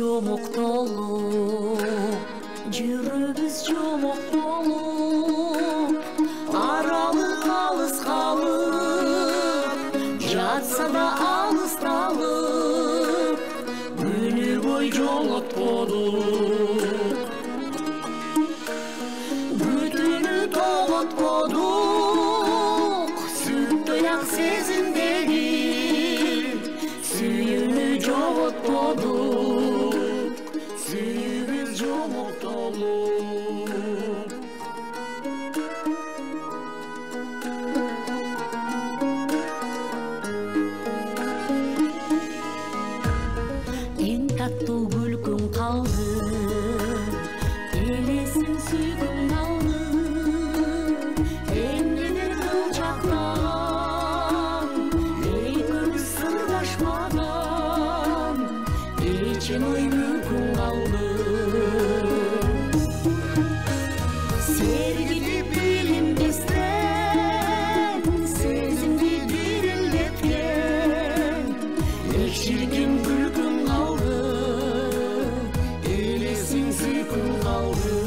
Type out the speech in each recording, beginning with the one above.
жомоктолуп, жүрүбүз жомоктолуп, аралык алыс калып, жатса да алысталып, күнү бой жолотподук, бүтүнү тоғотподук, сүттөй ак сезимдеги сүйүүнү жоготподук, сүйүүбүз жомоктолуп. Эң таттуу күлкүң калды, элесин сүйгүң калды, эмнеден кылчактан экөөбүз сырдашмаган, эчен ой мүмкүн калды. Сергитип билинбестен, сезимди дирилдеткен, эк ширкин күлкүң калды, элесиң сүйкүң калды.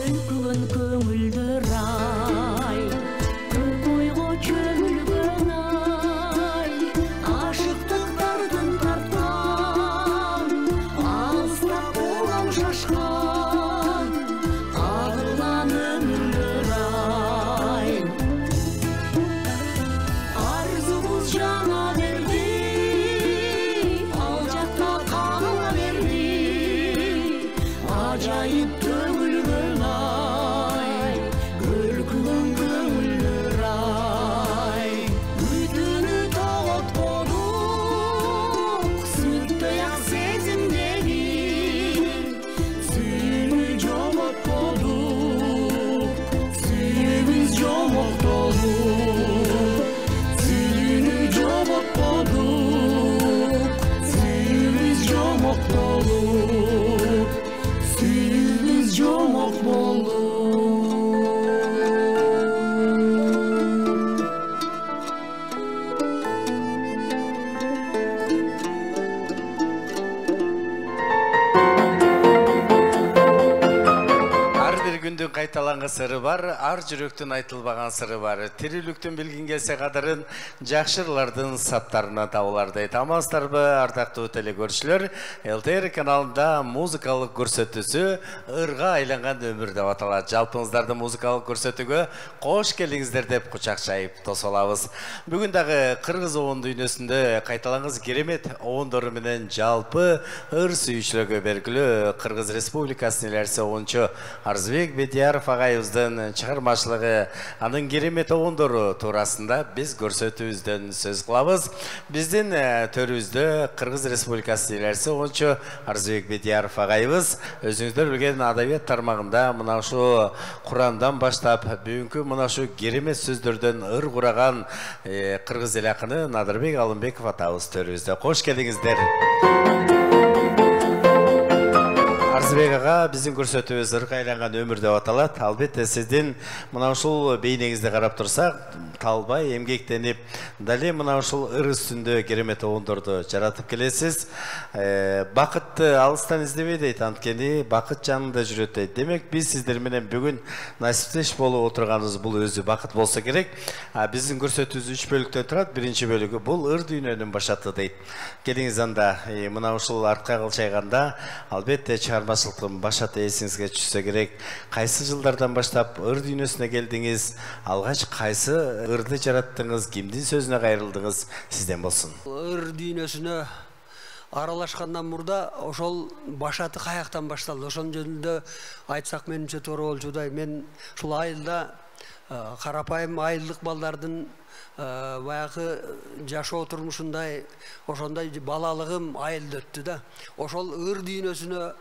Көлкүгөн көңүлдөр ай, көк ойго чөмүлгөн ай, ашыктыктардын тарткан, алыстап улам шашкан, агылган өмүрлөр ай. Арзубуз жана берди, ал жакта кала берди, ажайып төгүлгөн ай, көлкүгөн көңүлдөр ай. Бүтүнү тоғотподук, сүттөй ак сезимдеги сүйүүнү жоготподук, сүйүүбүз жомоктолуп, сүйүүнү жоготподук, сүйүүбүз жомоктолуп, сүйүүбүз жомок болуп. Ар бир күндүн кайталанган сыры бар, ар жүрөктүн айтылбаган сыры бар. Тирүүлүктүн билгин келсе кадырын жакшырлардын саптарына табылар дейт. Амансыздарбы, ардактуу телекөрүүчүлөр? ЛТР каналында музыкалык көрсөтүүсү ырга айланган өмүр деп аталат. Жалпыңыздарды музыкалык көрсөтүүгө кош келиңиздер деп кучак чайып тосолабыз. Бүгүн дагы кыргыз обон дүйнөсүндө кайталангыс керемет обондору менен жалпы ыр сүйүүчүлөргө белгилүү Кыргыз Республикасынын элерси обончу Арзыбек Бедияров агайыбыздын чыгармачылыгы, анын керемет обондору туурасында биз көрсөтүүбүздөн сөз кылабыз. Биздин төрүбүздө Кыргыз Республикасынын элерси обончу Арзыбек Бедияров агайыбыз өзүңүздөр билген адабият тармагында мына ушу Курандан баштап бүгүнкү мына ушу керемет сөздөрдөн ыр кураган кыргыз эл акыны Надырбек Алымбеков атабыз төрүбүздө. Кош келиңиздер. Арзыбек ага, биздин көрсөтүүбүз ырга айланган өмүр деп аталат. Албетте сиздин мына ушул бейнеңизди карап турсак, талбай эмгектенип, дале мына ушул ыр үстүндө керемет обондорду жаратып келесиз. Бакытты алыстан издебей дейт, анткени бакыт жанында жүрөт дейт. Демек, биз сиздер менен бүгүн насиптеш болуп отурганыбыз бул өзү бакыт болсо керек. Биздин көрсөтүүбүз 3 бөлүктөн турат. Биринчи бөлүгү бул ыр дүйнөнүн башаты дейт. Келиңиз анда мына ушул артка кылчайганда, албетте чыгармачылыктын башаты эсиңизге түшсө керек. Кайсы жылдардан баштап ыр дүйнөсүнө келдиңиз? Алгач кайсы ырды жараттыңыз? Кимдин сөзүнө кайрылдыңыз? Сизден болсун. Ыр дүйнөсүнө аралашкандан мурда ошол башаты каяктан башталды? Ошонун жөнүндө айтсак менимче туура болчудай. Мен ушул айылда карапайым айылдык балдардын баягы жашоо турмушундай ошондой балалыгым айылда өттү да. Ошол ыр дүйнөсүнө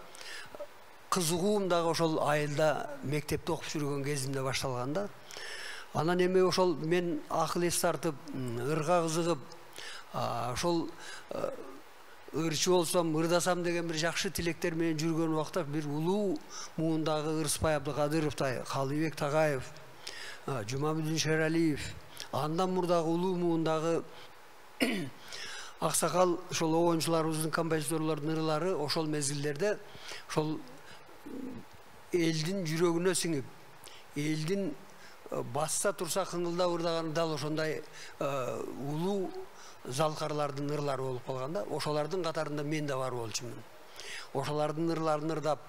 кызыгуум дагы ошол айылда мектепте окуп жүргөн кезимде башталганда. Анан эми ошол мен акыл эс тартып, ырга кызыгып, ошол ырчы болсом, ырдасам деген бир жакшы тилектер менен жүргөн убакта бир улуу муундагы Ырысбай Абдыкадыровтай, Калыбек Тагаев, Жумабүдүн Шералиев, андан мурдагы улуу муундагы аксакал ошол оончуларыбыздын, композиторлордун ырлары ошол мезгилдерде ошол элдин жүрөгүнө сиңип, элдин басса турса кыңылдап ырдаган дал ошондой улуу залкарлардын ырлары болуп калганда, ошолардын катарында мен да бар болчумун. Ошолардын ырларын ырдап,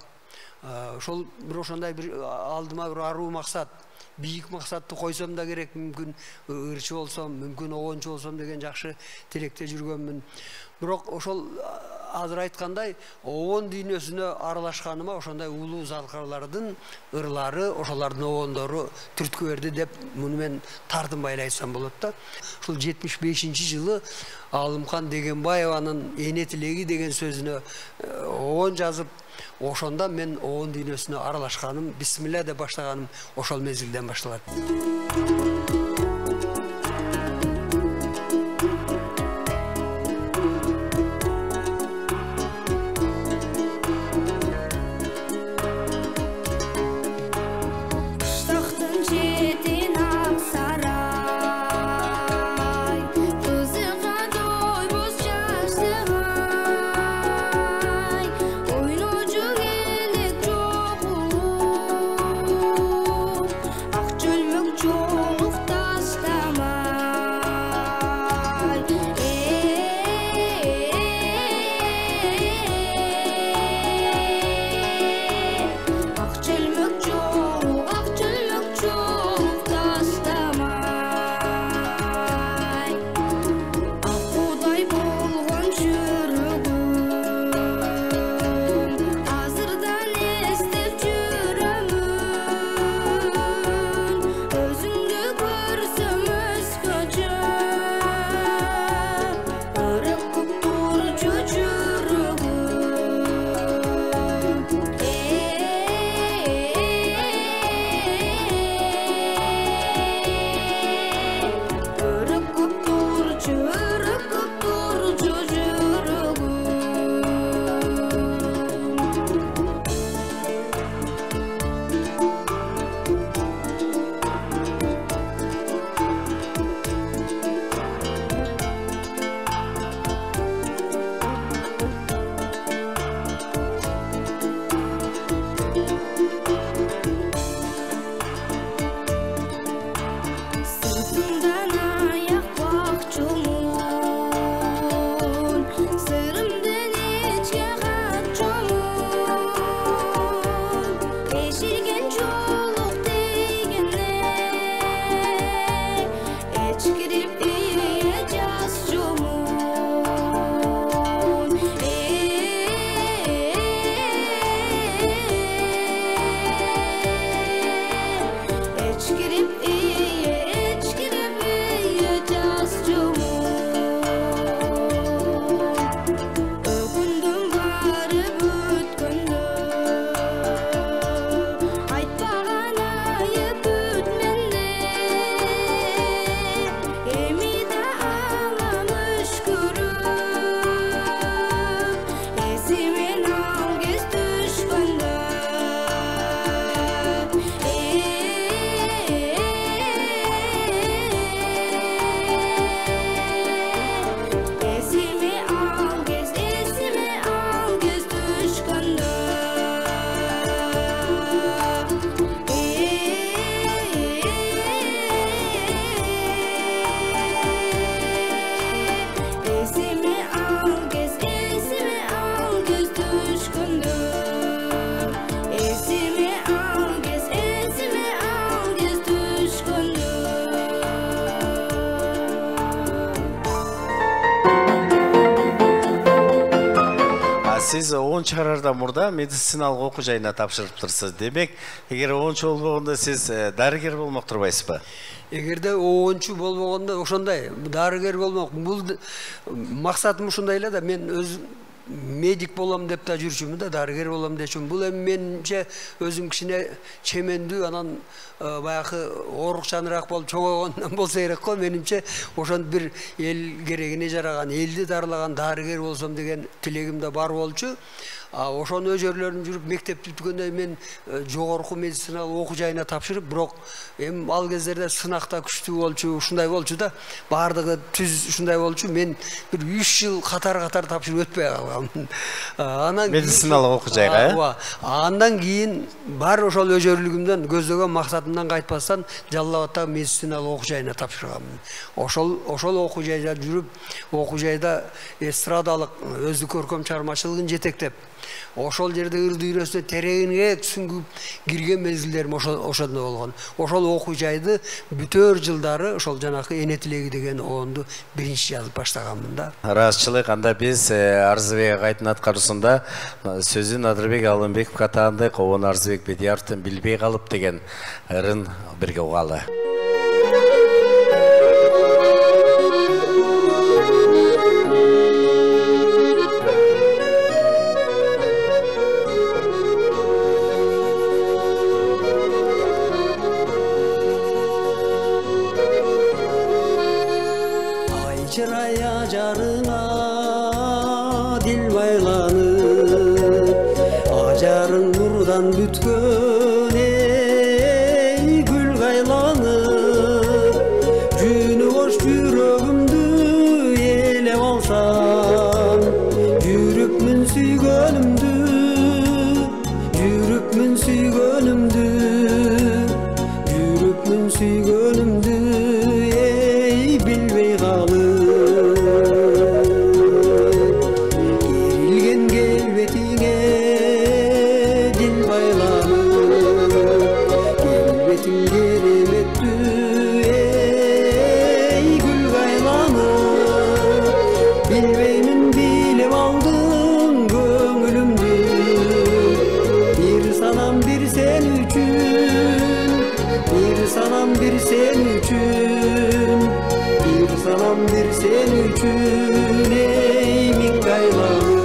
ошол бир ошондой бир алдыма бир аруу максат, бийик максатты койсом да керек, мүмкүн ырчы болсом, мүмкүн оончу болсом деген жакшы тилекте жүргөнмүн. Бирок ошол азыр айткандай, оон дүйнөсүнө аралашканыма ошондой улуу залкарлардын ырлары, ошолордун оондору түрткү берди деп муну мен тартынбай айтсам болот да. Ушул 75-жылы Алымхан Дегенбаеванын Эне тилеги деген сөзүнө оон жазып, ошондо мен оон дүйнөсүнө аралашканым, бисмилля деп баштаганым ошол мезгилден башталат. Siz 10 чыгарардан мурда медициналык окуу жайына тапшырыптырсыз. Демек, эгер 10 болгондо сиз дарыгер болмок турбайсызбы? Эгерде 10 болгондо ошондой дарыгер болмок. Бул максатым ушундай эле да, мен өз медик болам деп та жүрчүмүн да, дарыгер болам дечүм. Бул эми менимче өзүм кичине чемендүү, анан баягы оорукчаныраак болуп чогойгондон болсо керек го. Менимче ошон бир эл керегине жараган, элди дарылаган дарыгер болсом деген тилегим да бар болчу. Ошону өжөрлөрүм жүрүп мектеп бүткөндөн мен жогорку медициналык окуу жайына тапшырып, бирок эми ал кездерде сынакта күчтүү болчу, ушундай болчу да, бардыгы түз ушундай болчу. Мен бир 3 жыл катар тапшырып өтпөй калгам. Анан медициналык окуу жайга, андан кийин бар ошол өжөрлүгүмдөн, көздөгөн максатымдан кайтпастан Жалал Абадтагы медициналык окуу жайына тапшырганмын. Ошол окуу жайда жүрүп, окуу жайда эстрадалык өздүк көркөм чыгармачылыгын жетектеп, ошол жерде ыр дүйрөсүнө тереңине түшүнүп кирген мезгилдерим ошондо болгон. Ошол окуу жайды бүтөр жылдары ошол жанакы эне тилеги деген оонду биринчи жазып баштаганмын да. Ыраазычылык. Анда биз Арзыбек Айтын аткаруусунда сөзүн Адырбек Алымбеков катарында Кобон Арзыбек Бедияровдун билбей калып деген ырын бирге угалы. Çıraya jarına dil baylanır, ajarın nurdan bütkön ey gül gaylanır. Jünü hoş yüreğimdü ele alsam, yürüpmün süygönümdü, yürüpmün süygönümdü, yürüpmün süygönümdü ey bilbey kalır. Bir sen üçün ey min gaylanır.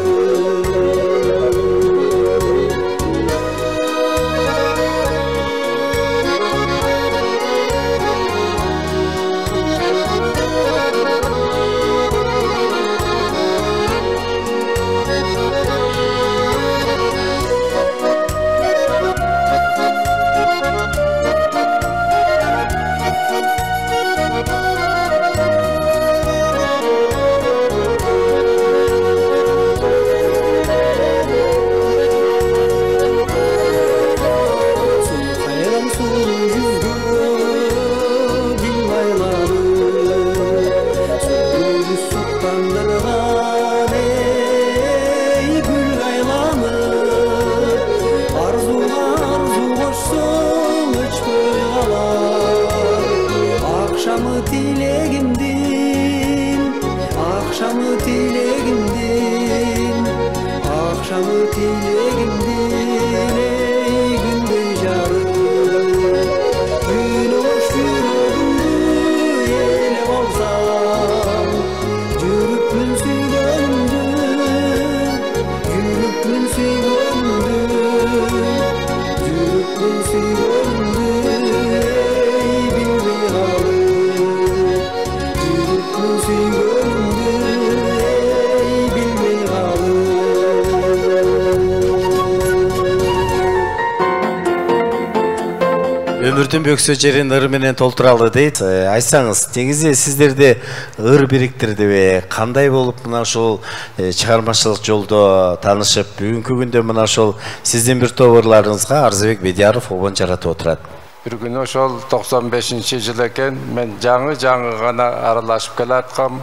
Өмүрдүн бөксө жерин ыр менен толтуралы дейт. Айтсаңыз, негизи сиздерди ыр бириктирдиби? Кандай болуп мына ушул чыгармачылык жолдо таанышып, бүгүнкү күндө мына ушул сиздин бир топ ырларыңызга Арзыбек Бедияров обон жаратып отурат? Бир күнү ошол 95-жыл экен, мен жаңы гана аралашып келаткам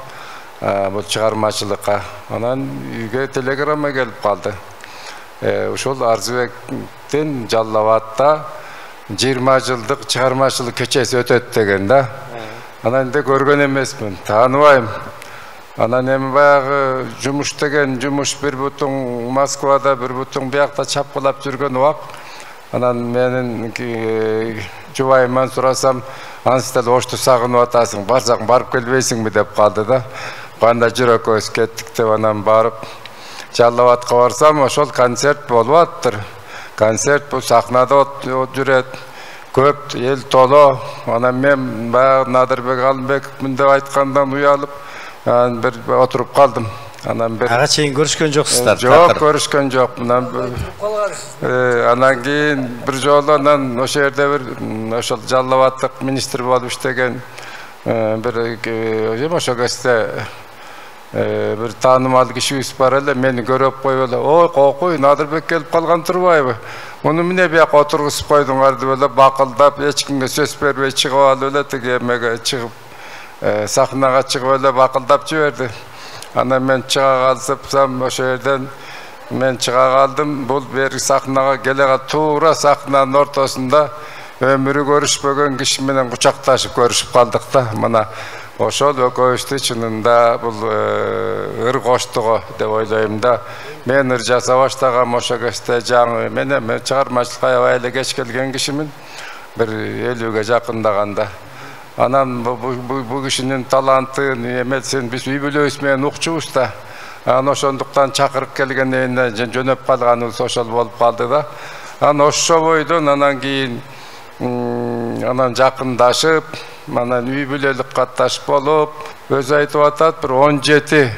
бул чыгармачылыкка. Анан үйгө телеграмма келип калды. Ошол Арзыбектин Жалал Абадта 20 жылдык чыгармачылык кечеси өтөт деген да. Анан да көргөн эмесмин, тааныбайм. Анан эми баягы жумуш деген жумуш бир бутуң Москвада, бир бутуң биякта чапкылап жүргөн убак. Анан менин жубайыман сурасам, ансы деле Ошту сагынып атасың, барсаң барып келбейсиңби деп калды да. Кандай жүрөкөбүз кеттик деп анан барып Жалал Абадка барсам, ошол концерт болуп аттыр. Концерт бул сахнада жүрөт. Көп ел толо. Анан мен баягы Надырбек Алымбековмун деп айткандан уялып, бир отуруп калдым. Анан бир Ага чейин көрүшкөн жоксуздар. Жок, көрүшкөн жок. Анан кийин бир жолу анан ошол жерде бир ошол Жалал Абадтык министр болуп иштеген бир ошол кезде bir tanımal kişi var ele meni görüp koyuyorlar. Oy kokuy Nadırбек kelip kalgan turbayбы. Onu mine bir oturgusуп koydun vardı böyle bakıldap hiç kimge söz berбей çıkıp aldı öyle tegemege çıkıp sahnaga çıkıp öyle bakıldap жиберди. Ana men çığa kalsıpsam o yerden men çığa kaldım. Bu bir sahnaga gelega tuğra sahnanın ortasında ömürü görüşpögen kişi menen kucaktaşıp görüşüp kaldık da mana ошол экөөбүздү чынында бул ыр коштугу деп ойлойм да. Мен ыр жаса баштагам ошо кезде жаңы мен чыгармачылыкка аябай эле кеч келген кишимин. Бир 50ге жакындаганда. Анан бу кишинин талантын эмесин биз үй бүлөбүз менен укчубуз да. Анан ошондуктан чакырып келгенден жөнөп калганыбыз ошол болуп калды да. Анан ошо бойдон анан кийин анан жакындашып Манан үй бүлөлүк катташып болуп, өзү айтып атат, бир 17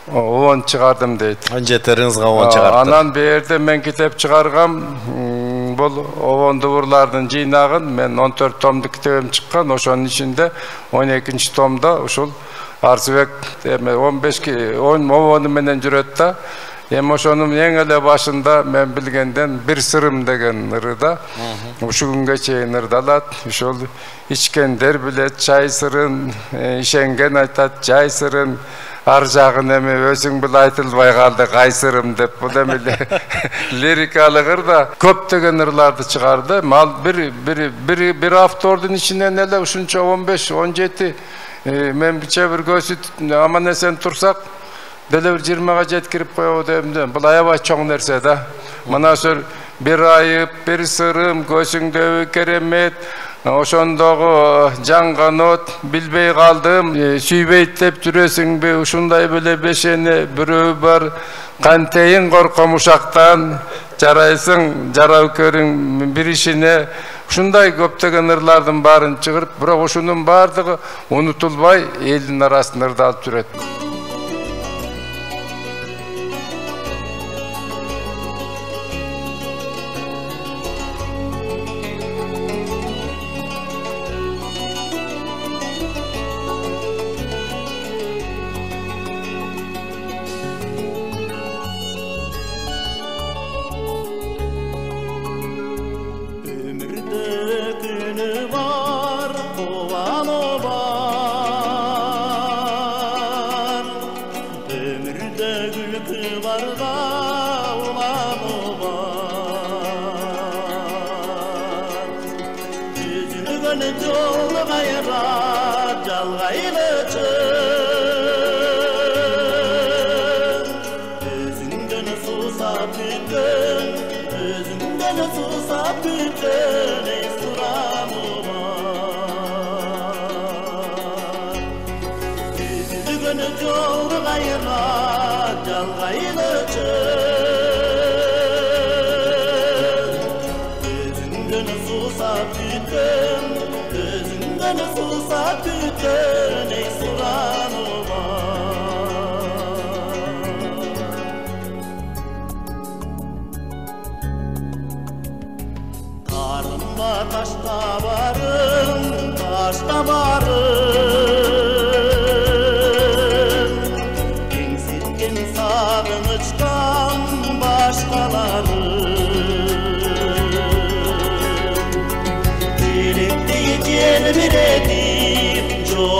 10 чыгардым дейт. 17 ырыңызга 10 чыгарды. Анан берде мен китеп чыгаргам, бул овондурлардын жыйнагын мен 14 томдук китебим чыккан, ошонун ичинде 12-чи томдо ушул Арзыбек 15 10 овону менен жүрөт да. Эми ошонун эң эле башында мен билгенден бир сырым деген ырда ушу күнгө чейин ырдалат. Ошол ичкендер билет чай сырын, ишенген айтат чай сырын, ар жагын эми өзүң бил айтылбай калды кайсырым деп. Бул эми лирикалык ырда көптөгөн ырларды чыгарды. Мал бир автордун ичинен эле ушунча 15-17 мен биче бир көзү аман эсен турсак деле бир 20га жеткирип коебу дедим. Бул аябай чоң нерсе да. Мына ошол бир айып, бир сырым, көзүңдөгү керемет, ошондогу жанган от билбей калдым, сүйбейт деп жүрөсүңбү, ушундай беле бешене бирөө бар, кантейин корком ушактан, жарайсың, жарау көрүң бир ишине. Ушундай көптөгөн ырлардын баарын чыгарып, бирок ушунун баардыгы унутулбай элдин арасында ырдалып жүрөт.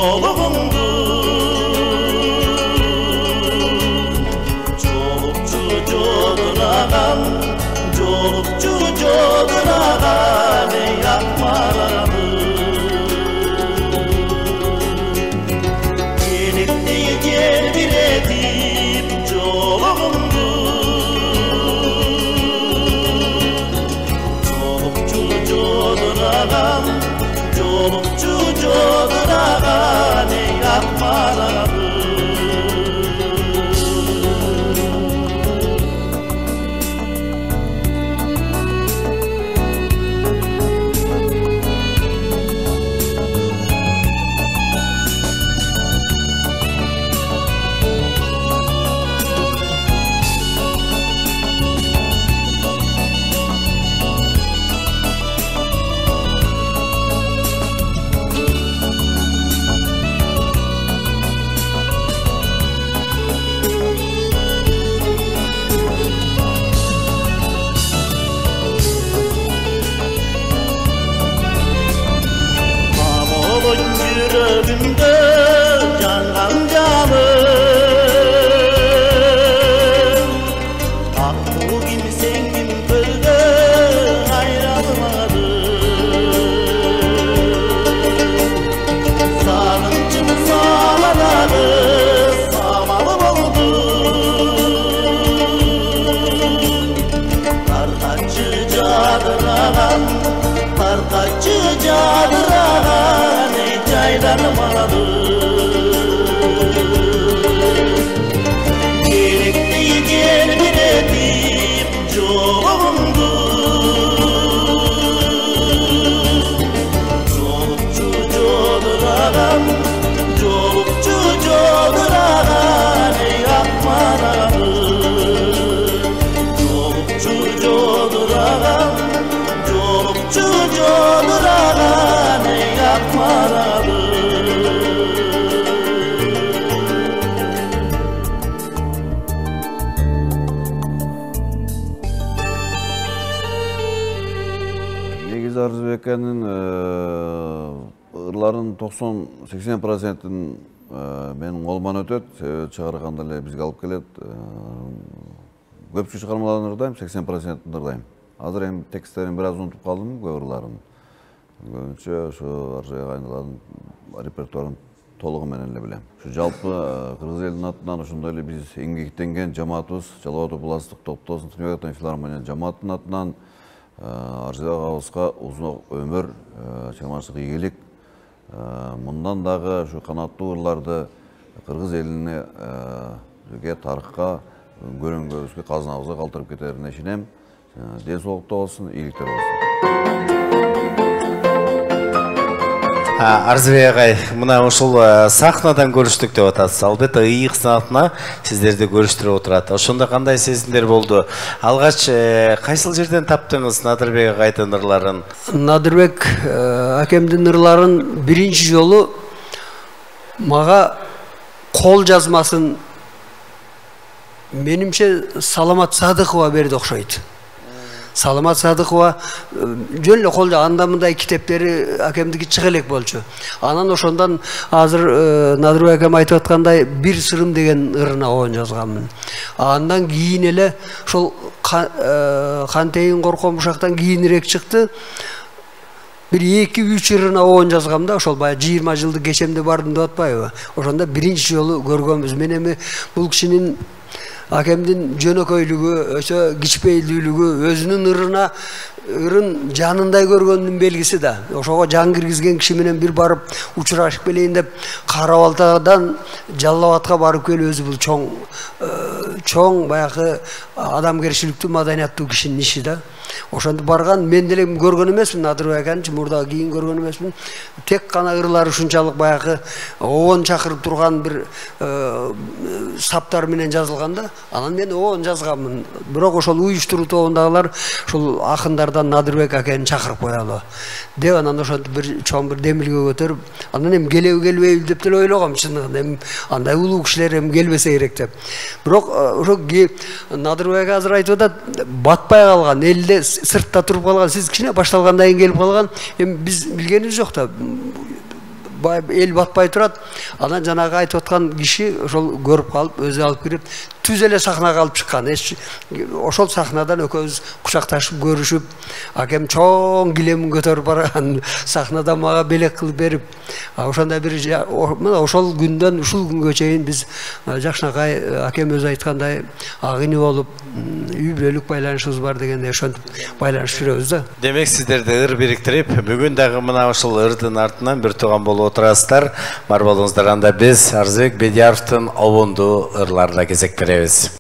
Joluk Sevsengim kırdı ayrılmadı. Sarınçım sağlanadı, sağmalı oldu. Tarkaçı cadıragan, tarkaçı cadıragan, ey caylanmadı. Arzubeke'nin ıрларын 90-80%'in benim olman ötöt, çağırganda bizge alıp kelet. Köpçü çıkarmalarını ırdayım, 80%'in ırdayım. Hazır hem tekstlerini biraz unutup kaldım, köp ırlarını. Gönçe şu Arzubeke'nin aynaların repertuarın toluğu menenle bilem. Şu jalpı Kırgız elinin atından uşundaylı biz engektengen jamaatыбыз, Жалал Ата областық топтосын Тыныбек филармония жамааттын атынан Арзыбек Агабызга узун өмүр, чыгармачылык ийгилик, мындан дагы şu канаттуу ырларды Кыргыз элине тарыхка, көрөнгөбүзгө, казынабызга калтырып кетерине ишенем. Ден соолукта болсун, ийгиликтер болсун. Арзыбек агай, мына ушул сахнадан көрүштүк деп атасыз. Албетте ыйык саатына сиздерди көрүштүрүп отурат. Ошондо кандай сезимдер болду? Алгач кайсыл жерден таптыңыз Надырбек агайдын ырларын? Надырбек акемдин ырларын биринчи жолу мага кол жазмасын менимче Саламат Садыкова берди окшойт. Саламат Садыкова жөн эле колдо анда мындай китептери акемдики чыга элек болчу. Анан ошондон азыр Надырбек акем айтып аткандай бир сырым деген ырына оон жазганмын. Андан кийин эле ошол Кантейин корком ушактан кийинирээк чыкты. Bir 2-3 ырына оон жазгам да, ошол баягы 20 жылдык кечемде бардым деп атпайбы? Ошондо биринчи жолу көргөнбүз. Мен эми бул кишинин акемдин жөнөкөйлүгү, өсө кичпейлүүлүгү, өзүнүн ырын жанындай көргөндүн белгиси да. Ошого жан киргизген киши менен бир барып учурашып келейин деп Кара Балтадан Жалал Атка барып келип өзү бул чоң баягы адамгерчиликтүү, маданияттуу кишинин иши да. Ошондо барган, мен деле көргөн эмесмин, Надырбек аканы мурда кийин көргөн эмесмин. Тек гана ырлары ушунчалык баягы оон чакырып турган бир саптар менен жазылганда, анан мен оон жазганмын. Бирок ошол уюштуруу тобундагылар ошол акындардан Надырбек аканы чакырып коелу деп, анан ошентип бир чоң бир демилге көтөрүп, анан эми келбейби деп деле ойлогом, чындыгында эми андай улуу кишилер эми келбесе керек деп. Бирок ошо Надырбек азыр айтып атат, батпай калган, элде сыртта туруп калган, сиз кичине башталгандан кийин келип калган, эми биз билгенибиз жок да. Эл батпай турат, анан жанагы айтып аткан киши ошол көрүп калып, өзү алып кирип, түз эле сахнага алып чыккан. Ошол сахнадан экөөбүз кучакташып көрүшүп, акем чоң килемин көтөрүп барган, сахнада мага белек кылып берип, ошондой бир ошол күндөн ушул күнгө чейин биз жакшынакай акем өзү айткандай агыны болуп, үй бүлөлүк байланышыбыз бар дегендей ошентип байланышып жүрөбүз да. Демек сиздерди ыр бириктирип, бүгүн дагы мына ушул ырдын артынан бир тууган болуп отурасыздар. Бар болуңуздар, анда биз Арзыбек Бедияровдун обондуу ырларына кезек беребиз.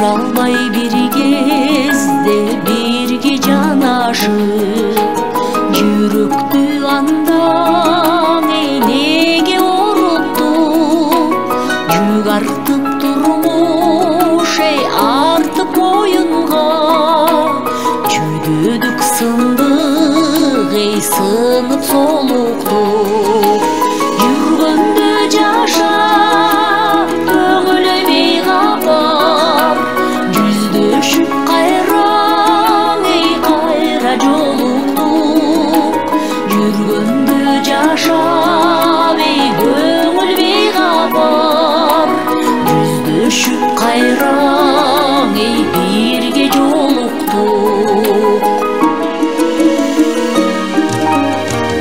Almay bir gezde birgi can aşık жашап ей көңіл бейғабар жүздешіп қайраң ей бірге жолықтық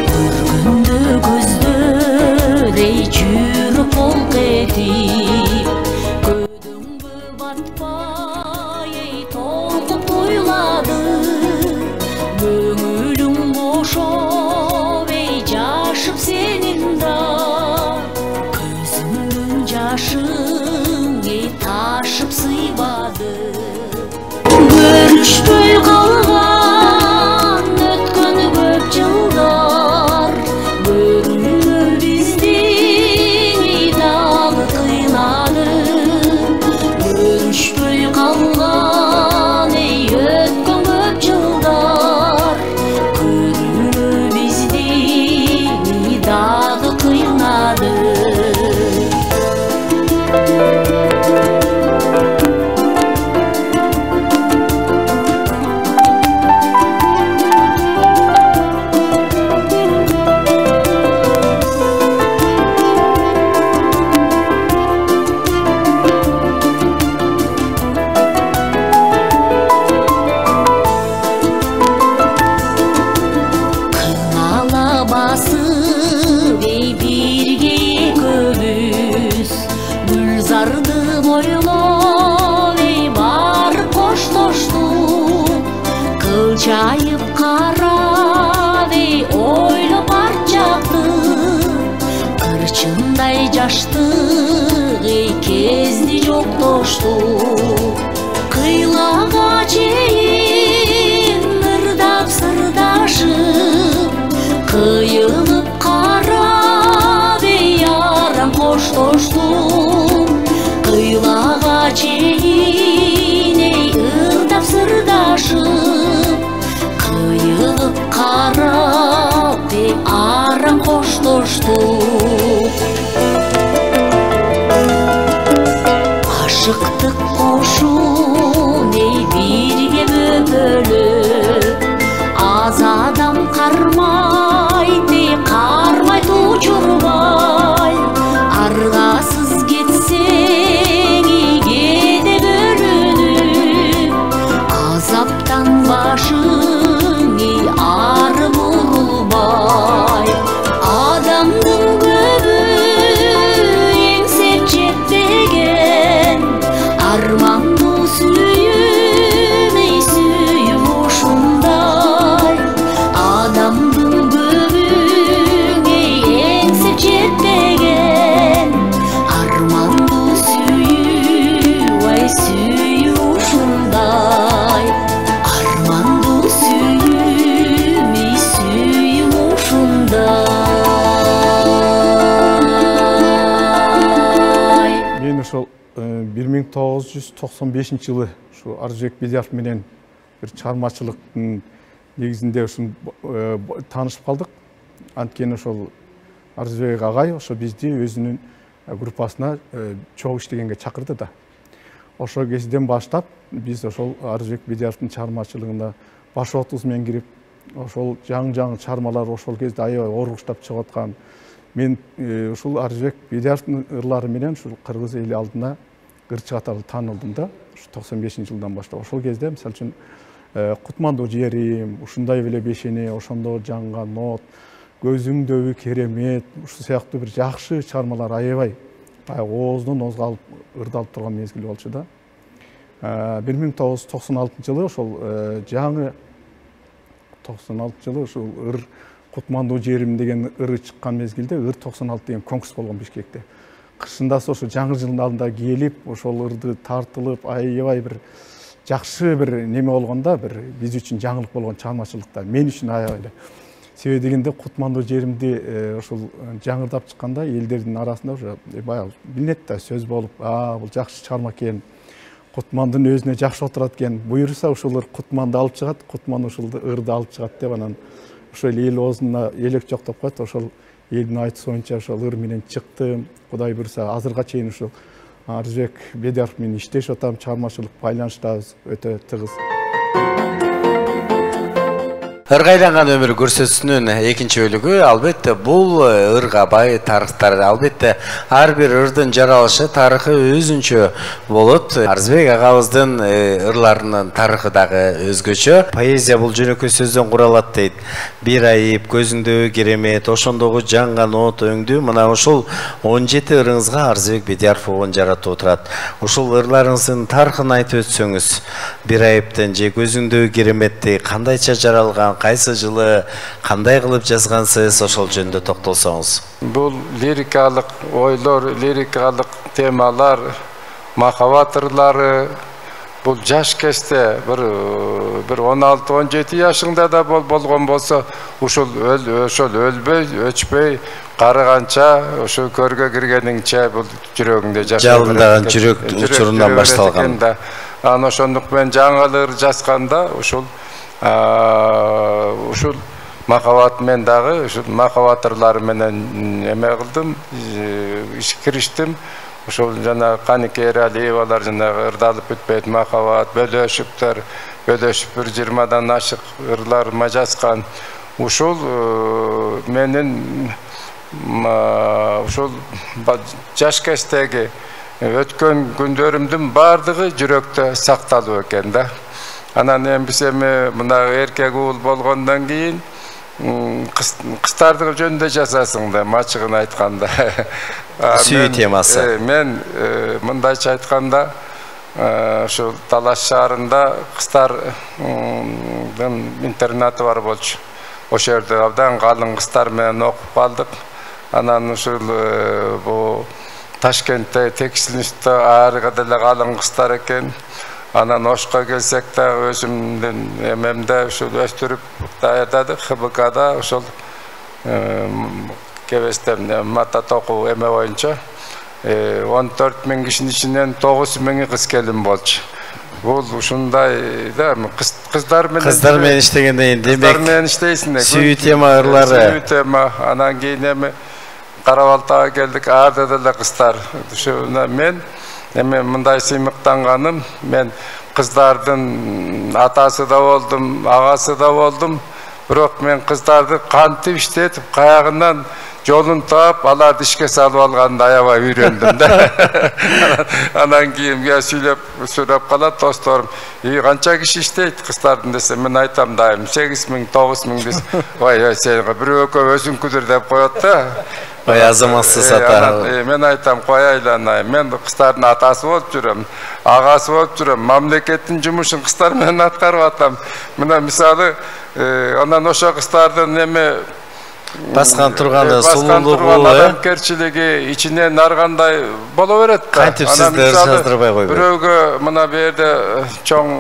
бір күнді көздер ей жүріп полқ етіп көдіңгі батпай ей толқып тойлады көңілің бошап ей жашып сенің да көзіңнің жашың ей ташып сыйбады көрішпей қалған өткен көп жылдар көрінді біздің ей дағы қинады көрішпей қалған ей өткен көп жылдар көрінді біздің ей дағы қинады қинала басып ей бірге екеуміз гүлзарды бойлап ей барып қошташтық қылжайып қарап ей ойлап арт жақты қырчындай жаштық ей кезді жоқташтық қилаға чейін ырдап сырдашып қиылып қарап ей арам қошташтық қилаға чейін ей ырдап сырдашып қиылып қарап ей арам қошташтық ашықтық қошун ей бірге бөліп аз адам қармайды ей қармайды ұшырмай арғасыз кетсең ей кеде бөлініп азаптан башың ей ары бұрылмай адамдың көбі еңсеп жетпеген арманды сүйіп ей сүйіп ушындай адамдың көбі ей еңсеп жетпеген арманды сүйіп ай сүйіп ушындай арманды сүйіп ей сүйіп ушындай Мен ошол 1995 жылы ушу Арызбек Бедияров менен бир чыгармачылыктын негизинде ушун таанышып калдык. Анткени ошол Арызбек агай ошо бизди өзүнүн группасына чогуу иштегенге чакырды да. Ошол кезден баштап биз ошол Арызбек Бедияровдун чыгармачылыгына баш отуз менен кирип, ошол жаңы чыгармалар ошол кезде аябай оргуштап чыгып аткан. Мен ушул Арызбек Бедияровдун ырлары менен ушул кыргыз эли алдына ырчы катары таанылдым да. 95 жылдан баштап. Ошол кезде мисалы үчүн Кутмандуу жерим, ушундай беле бешене, ошондо жаңган нот, көзүңдөбү керемет, ушул сыяктуу бир жакшы чыгармалар аябай ооздон оозго алып ырдалып турган мезгил болчу да. 1996 жылы ошол жаңы 96 жылы ушул ыр Кутмандуу жерим деген ыры чыккан мезгилде ыр 96 деген конкурс болгон Бишкекте. Кышындасы ошо жаңы жылдын алдында келип, ошол ырды тартылып, аябай бир жакшы бир неме болгондо, бир биз үчүн жаңылык болгон чыгармачылыкта. Мен үчүн аябай эле. Себеби дегенде Кутмандуу жеримди ошол жаңырдап чыкканда элдердин арасында уже баягы билинет да сөз болуп, бул жакшы чыгарма экен. Кутмандын өзүнө жакшы отурат экен. Буюрса ушулар Кутманды алып чыгат, Кутман ушул ырды алып чыгат деп анан ошол эл оозуна элек жок деп коет. Ошол элдин айтышы боюнча ошол ыр менен чыктым. Кудай буйрса азырга чейин ушул Арызбек Бедияров менен иштешип атам, чыгармачылык байланыштабыз өтө тыгыз. Ыргайланган өмүр көрсөтүүсүнүн экинчи бөлүгү албетте бул ырга бай тарыхтар. Албетте ар бир ырдын жаралышы тарыхы өзүнчө болот. Арзбек агабыздын ырларынын тарыхы дагы өзгөчө. Поэзия бул жөнөкөй сөздөн куралат дейт. Бир айып, көзүңдөгү керемет, ошондогу жанган от өңдүү. Мына ошол 17 ырыңызга Арзбек Бедияров огон жаратып отурат. Ошол ырларыңыздын тарыхын айтып өтсөңүз, бир айыптан же көзүңдөгү кереметти кандайча жаралган, кайсы жылы кандай кылып жазгансыз, ошол жөнүндө токтолсоңуз. Бул лирикалык ойлор, лирикалык темалар, махабат ырлары бул жаш кезде бир 16-17 жашыңда да болгон болсо, ошол өлбөй, өчпөй карыганча, ошо көргө киргениңче бул жүрөгүңдө жалындаган жүрөк учурунан башталган. Аны ошондук менен жаңылыр жазганда ушул махабат мен дагы ушул махабат ырлары менен эме кылдым, кириштим. Ошол жана Канике Эралиевалар жана ырдалып бүтпөйт махабат, бөлөшүптөр, бөлөшүп 20-дан ашык ырларыма жазган. Ушул менин ушул жаш кездеги өткөн күндөрүмдүн бардыгы жүрөктө сакталып экен да. Анан эми мына эркек уул болгондон кийин кыздардын жөнүндө жазасың да, ачыгын айтканда. Сүйүү темасы. Мен мындайча айтканда, ошо Талаш шаарында кыздардын интернаты бар болчу. Ошол жерде абдан калың кыздар менен окуп калдык. Анан ушул бу Ташкентте текстилинститутта арыга деле калың кыздар экен. Анан Ошко келсек да өзүмдүн эмемде ушул өстүрүп даярдадык ХБКда ошол кебестен мата току эме боюнча 14 000 кишинин ичинен 9 000 кыз келин болчу. Бул ушундай да кыздар менен иштегенден демек кыздар менен иштейсиң. Сүйүү тема ырлары. Сүйүү тема. Анан кийин эми Карабалтага келдик, аарда деле кыздар. Ушуна мен эми мындай сыймыктанганым, мен кыздардын атасы да болдум, агасы да болдум. Бирок мен кыздарды кантип иштетип, каягынан жолун таап, аларды ишке салып алганды аябай үйрөндүм да. Анан кийин сүйлөп калат досторум. Канча киши иштейт кыздардын десе, мен айтам дайым 8 000, 9 000 десе, ой, сен бирөө-экөө өзүңкүдүр деп коет да. Ой, азаматсыз ата. Мен айтам, кой айланайын. Мен кыздардын атасы болуп жүрөм, агасы болуп жүрөм. Мамлекеттин жумушун кыздар менен аткарып атам. Мына мисалы, анан ошо кыздардын эме баскан турганы сулуулугу, адамгерчилиги ичинен ар кандай боло берет да. Кантип сизди жаздырбай койбойт. Бирөөгө мына бу жерде чоң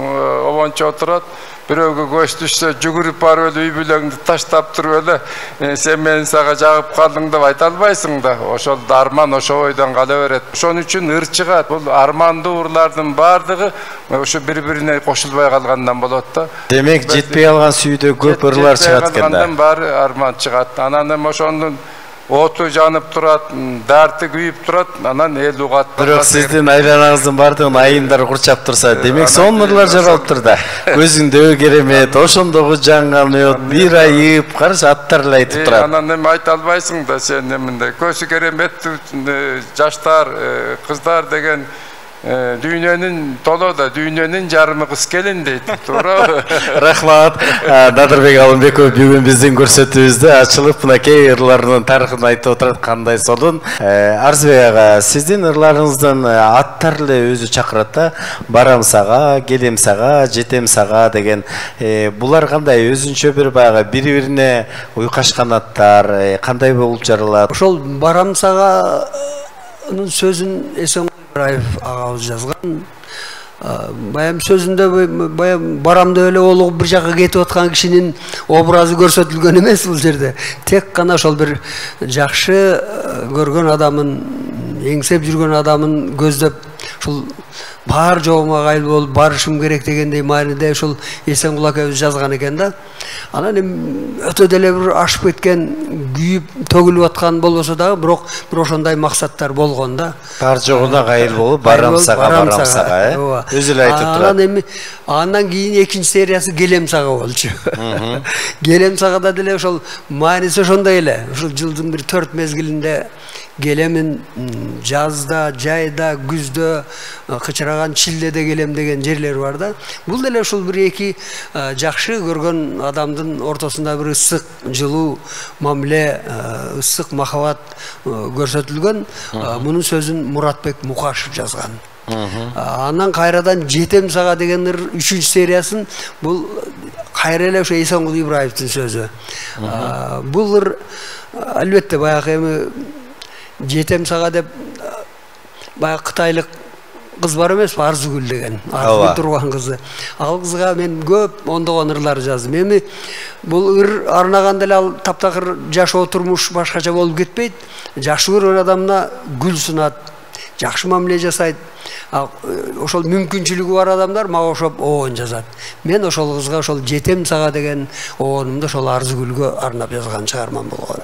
обончо отурат. Бирөөгө көз түшсө жүгүрүп барып эле үй бүлөңдү таштап туруп эле сен мени сага жагып калдың деп айта албайсың да. Ошол арман ошо ойдон кала берет. Ошон үчүн ыр чыгат. Бул армандуу ырлардын бардыгы ошо бири-бирине кошулбай калгандан болот да. Демек жетпей калган сүйдө көп ырлар чыгат экен да. Баары арман чыгат. Анан эми ошондун оту жанып турат, дарты күйүп турат, анан эл угат. Бирок сиздин айланаңыздын бардыгын айымдар курчап турса, демек сонун ырлар жаралыптыр да. Көзүңдөгү керемет, ошондогу жанган от, бир айып, караш аттар эле айтып турат. Анан эми айта албайсың да сен эминде. Көзү керемет жаштар, кыздар деген дүйнөнүн толода, дүйнөнүн жарымы кыз келин дейт. Туурабы? Рахмат. Надырбек Алымбеков бүгүн биздин көрсөтүүбүздө ачылып мынакей ырларынын тарыхын айтып отурат, кандай сонун. Арзбек ага, сиздин ырларыңыздын аттар эле өзү чакырат да. Барам сага, келем сага, жетем сага деген. Булар кандай өзүнчө бир баягы бири-бирине уйкашкан аттар, кандай болуп жаралат? Ошол барам саганын сөзүн Эсен Ибраев агабыз жазган. Баям сөзүндө баям барамда эле олугуп бир жакка кетип аткан кишинин образы көрсөтүлгөн эмес бул жерде. Тек гана ошол бир жакшы көргөн адамын, эңсеп жүргөн адамын көздөп ушул бар жоғыма қайыл болып барышым керек дегендей мааниде ушул Эсенкул акабыз жазган экен да. Анан өтө деле бир ашып кеткен, күйүп төгүлүп аткан болбосо дагы, бирок бир ошондой максаттар болгон да. Бар жоғына кайыл болуп, барамсага, өзү эле айтып турат. Андан кийин экинчи сериясы Келем сага болчу. Келем сагада деле ошол мааниси ошондой эле. Ушул жылдын бир 4 мезгилинде келемин, жазда, жайда, күздө, кычыраган Чилдеде келем деген жерлер бар да. Бул деле ушул бир эки жакшы көргөн адамдын ортосунда бир ысык, жылуу мамиле, ысык махабат көрсөтүлгөн. Мунун сөзүн Муратбек Мукашев жазган. Андан кайрадан Жетем сага деген 3-чү сериясын бул кайра эле ошо Эсенкул Ибраевдин сөзү. Бул албетте баягы эми Жетем сага деп баягы кытайлык кыз бар эмес, Арзугүл деген, Арзугүл турган кызы. Ал кызга мен көп ондогон ырлар жаздым. Эми бул ыр арнаганда эле ал таптакыр жашоо турмуш башкача болуп кетпейт. Жакшы көргөн адамына гүл сунат, жакшы мамиле жасайт. Ошол мүмкүнчүлүгү бар адамдар мага окшоп оон жазат. Мен ошол кызга ошол Жетем сага деген оонумду ошол Арзугүлгө арнап жазган чыгармам болгон.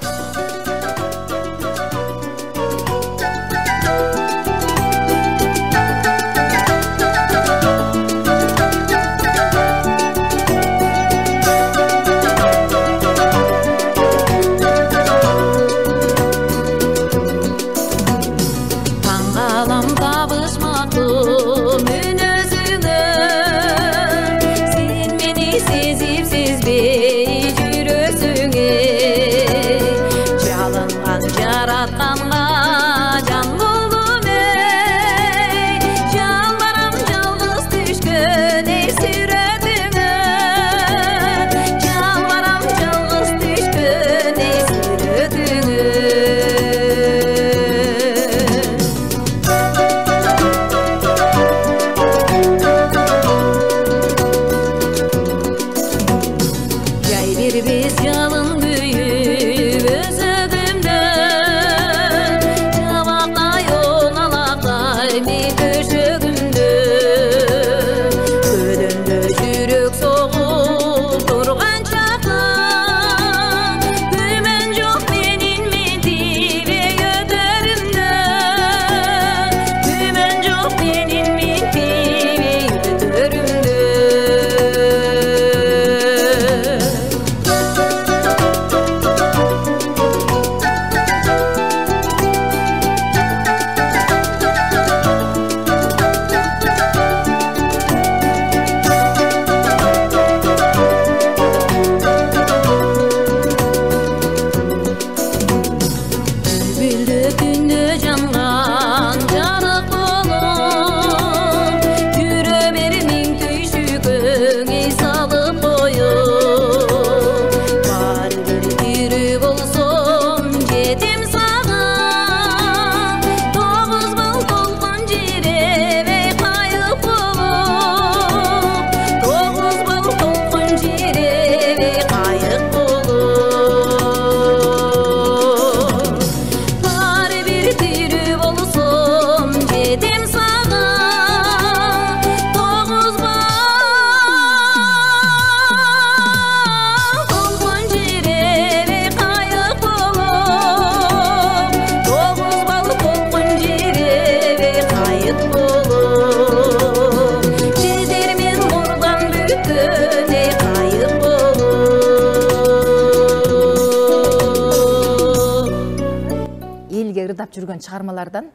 ырдап жүргөн чыгармалардан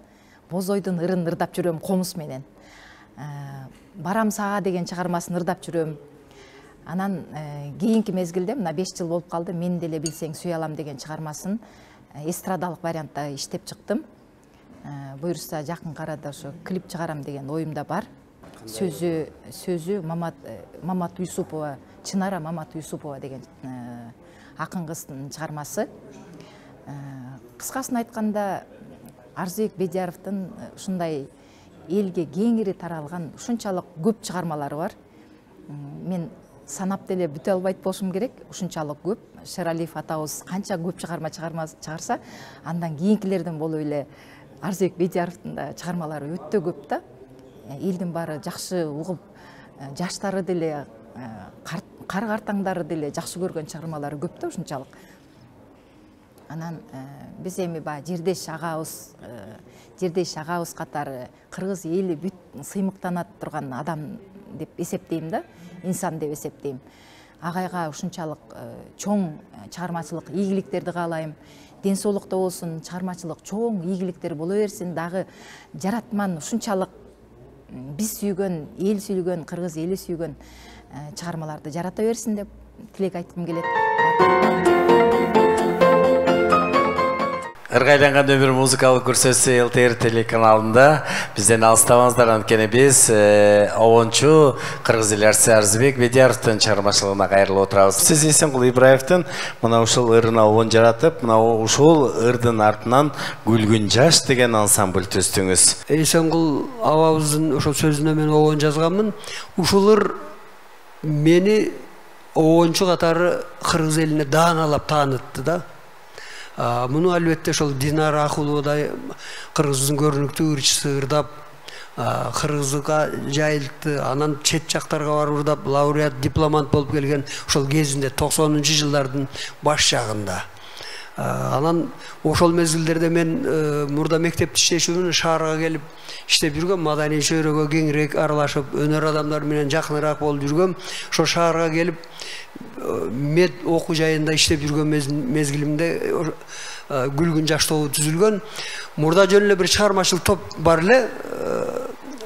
Бозойдун ырын ырдап жүрөм комуз менен. Барам сага деген чыгармасын ырдап жүрөм. Анан кийинки мезгилде мына 5 жыл болуп калды, мен деле билсең сүйө алам деген чыгармасын эстрадалык вариантта иштеп чыктым. Буюрса жакын арада ошо клип чыгарам деген оюмда бар. Сөзү Мамат Юсупова, Чынара Мамат Юсупова деген акын кыздын чыгармасы. Кыскасын айтканда Арзыбек Бедияровдун ушундай элге кеңири таралган ушунчалык көп чыгармалары бар. Мен санап деле бүтө албайт болушум керек, ушунчалык көп. Шералиев атабыз канча көп чыгарма чыгарса, андан кийинкилерден болуп эле Арзыбек Бедияровдун да чыгармалары өтө көп да. элдин баары жакшы угуп, жаштары деле, картаңдары деле жакшы көргөн чыгармалары көп да ушунчалык. Анан биз эми баягы жердеш агабыз катары кыргыз эли бүт сыймыктанат турган адам деп эсептейм да, инсан деп эсептейм. Агайга ушунчалык чоң чыгармачылык ийгиликтерди каалайм. Ден соолукта болсун, чыгармачылык чоң ийгиликтер боло берсин, дагы жаратман ушунчалык биз сүйгөн, эл сүйгөн, кыргыз эли сүйгөн чыгармаларды жарата берсин деп тилек айткым келет. Ыргайланган өмүр музыкалык көрсөтүүсү ЛТР телеканалында бизден алыстабаңыздар, анткени биз обончу кыргыз эли артисти Арзыбек Бедияровдун чыгармачылыгына кайрылып отурабыз. Сиз Эсенкул Ибраевдин мына ушул ырына обон жаратып, мына ушул ырдын артынан Күлгүн жаш деген ансамбль түздүңүз. Эсенкул абабыздын ошол сөзүнө мен обон жазганмын. Ушул ыр мени обончу катары кыргыз элине дааналап таанытты да. Муну албетте ошол Динара Акуловадай кыргыздын көрүнүктүү ырчысы ырдап, кыргызга жайылтты, анан чет жактарга барып ырдап, лауреат, дипломант болуп келген ошол кезинде 90-жылдардын баш жагында. Анан ошол мезгилдерде мен мурда мектепте иштешүмүн, шаарга келип иштеп жүргөм, маданий чөйрөгө кеңирээк аралашып, өнөр адамдары менен жакыныраак болуп жүргөм. Ошо шаарга келип мед окуу жайында иштеп жүргөн мезгилимде Күлгүн жаш тобу түзүлгөн. Мурда жөн эле бир чыгармачыл топ бар эле.